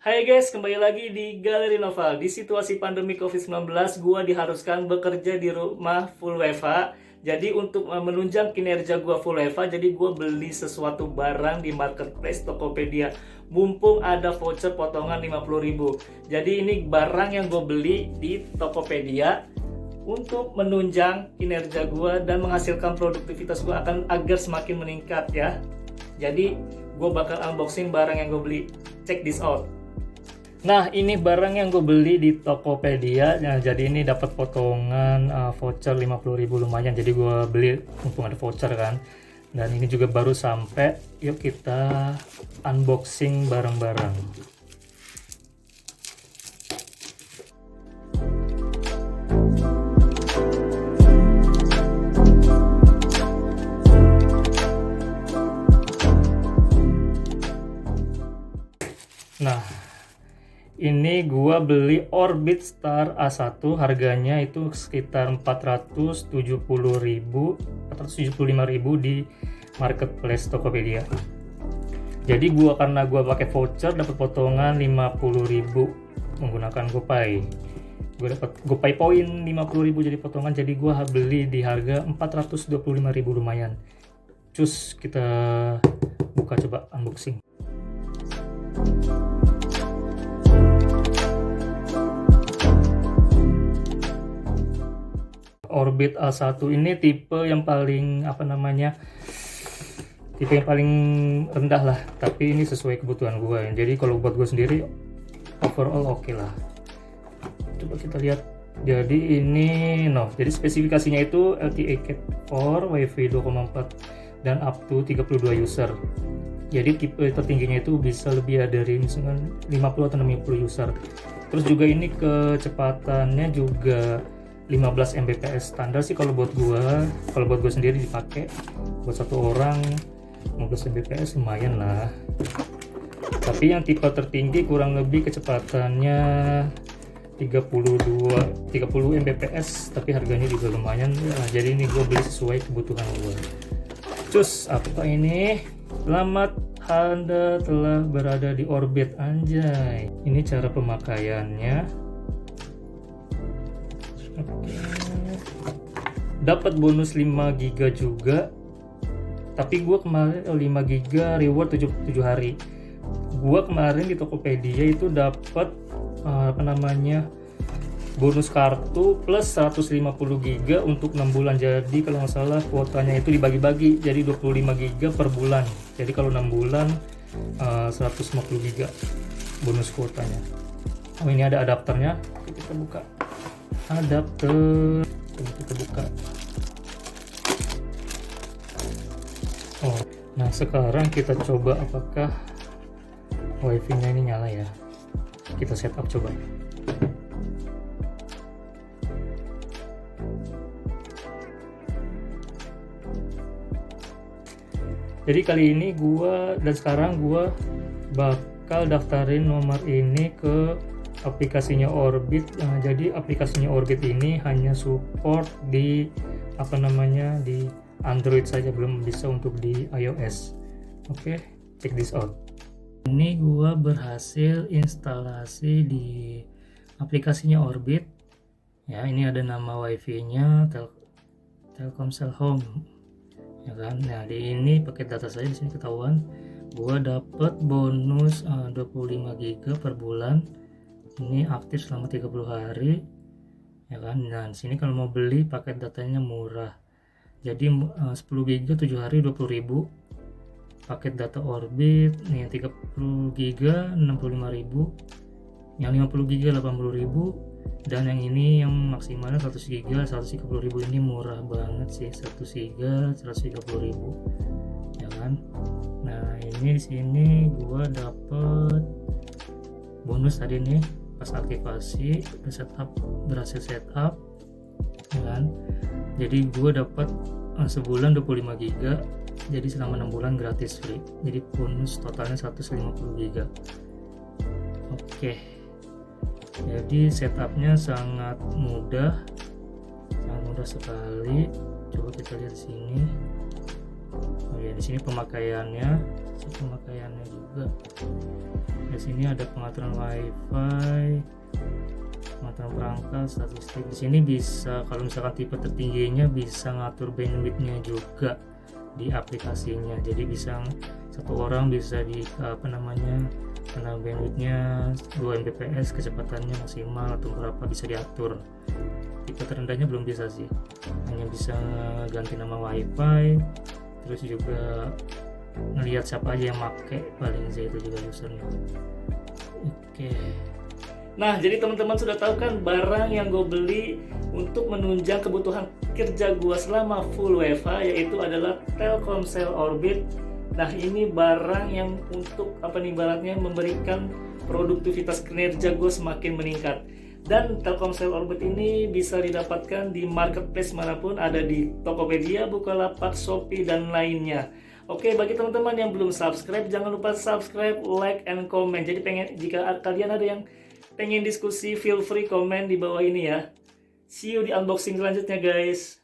Hai guys, kembali lagi di Galeri Noval. Di situasi pandemi COVID-19, gua diharuskan bekerja di rumah full WFH. Jadi untuk menunjang kinerja gua full WFH, jadi gua beli sesuatu barang di marketplace Tokopedia. Mumpung ada voucher potongan 50.000. Jadi ini barang yang gue beli di Tokopedia untuk menunjang kinerja gua dan menghasilkan produktivitas gua agar semakin meningkat ya. Jadi gue bakal unboxing barang yang gue beli. Check this out. Nah, ini barang yang gue beli di Tokopedia. Nah, jadi ini dapat potongan voucher 50.000 lumayan. Jadi gue beli mumpung ada voucher kan. Dan ini juga baru sampai. Yuk kita unboxing barang-barang. Nah, ini gua beli Orbit Star A1, harganya itu sekitar 475.000 di marketplace Tokopedia. Jadi karena gua pakai voucher dapat potongan 50.000 menggunakan GoPay. Gue dapat GoPay poin 50.000 jadi potongan, jadi gua beli di harga 425.000 lumayan. Cus, kita buka coba unboxing. Orbit A1 ini tipe yang paling tipe yang paling rendah lah, tapi ini sesuai kebutuhan gue. Jadi kalau buat gue sendiri overall oke lah. Coba kita lihat. Jadi ini jadi spesifikasinya itu LTE Cat 4, WiFi 2.4 dan up to 32 user. Jadi tipe tertingginya itu bisa lebih dari misalnya 50 atau 60 user. Terus juga ini kecepatannya juga 15 Mbps standar sih kalau buat gua sendiri dipakai buat satu orang 15 Mbps lumayan lah. Tapi yang tipe tertinggi kurang lebih kecepatannya 30 Mbps, tapi harganya juga lumayan ya. Jadi ini gua beli sesuai kebutuhan gua. Cus, apa ini? Selamat, Anda telah berada di Orbit, anjay. Ini cara pemakaiannya. Dapat bonus 5 GB juga, tapi gue kemarin 5 GB reward 7 hari. Gue kemarin di Tokopedia itu dapat bonus kartu plus 150 GB untuk 6 bulan. Jadi kalau nggak salah kuotanya itu dibagi-bagi jadi 25 GB per bulan. Jadi kalau 6 bulan 150 GB bonus kuotanya. Oh, ini ada adapternya. Kita buka adapter, kita buka. Oh, nah sekarang kita coba apakah wifi-nya ini nyala ya. Kita setup coba. Jadi kali ini sekarang gua bakal daftarin nomor ini ke aplikasinya Orbit. Jadi aplikasinya Orbit ini hanya support di di Android saja, belum bisa untuk di iOS. Oke, check this out. Ini gua berhasil instalasi di aplikasinya Orbit. Ya, ini ada nama wifi-nya Telkomsel Home. Ya kan? Nah, di ini pakai data saya di sini ketahuan. Gua dapat bonus 25 GB per bulan. Ini aktif selama 30 hari ya kan. Nah, di sini kalau mau beli paket datanya murah. Jadi 10 GB 7 hari 20.000. Paket data Orbit nih yang 30 GB 65.000. Yang 50 GB 80.000 dan yang ini yang maksimalnya 100 GB 130.000. Ini murah banget sih, 100 GB 130.000 ya kan. Nah, ini di sini gua dapet bonus tadi nih pas aktivasi berhasil setup ya kan. Jadi gue dapat sebulan 25 GB, jadi selama 6 bulan gratis free. Jadi bonus totalnya 150 GB. Oke, jadi setupnya sangat mudah sekali. Coba kita lihat di sini. Oh ya, di sini pemakaiannya pemakaiannya juga. Di sini ada pengaturan wifi, pengaturan perangkat, statistik. Di sini bisa, kalau misalkan tipe tertingginya, bisa ngatur bandwidthnya juga di aplikasinya. Jadi bisa satu orang bisa di karena bandwidthnya 2 Mbps, kecepatannya maksimal atau berapa bisa diatur. Tipe terendahnya belum bisa sih, hanya bisa ganti nama wifi, terus juga ngelihat siapa aja yang make, paling sih itu juga usernya. Oke. Nah, jadi teman-teman sudah tahu kan barang yang gue beli untuk menunjang kebutuhan kerja gue selama full WFH, yaitu adalah Telkomsel Orbit. Nah, ini barang yang untuk ibaratnya memberikan produktivitas kinerja gue semakin meningkat. Dan Telkomsel Orbit ini bisa didapatkan di marketplace manapun, ada di Tokopedia, Bukalapak, Shopee, dan lainnya. Oke, bagi teman-teman yang belum subscribe, jangan lupa subscribe, like, and comment. Jadi jika kalian ada yang pengen diskusi, feel free komen di bawah ini ya. See you di unboxing selanjutnya guys.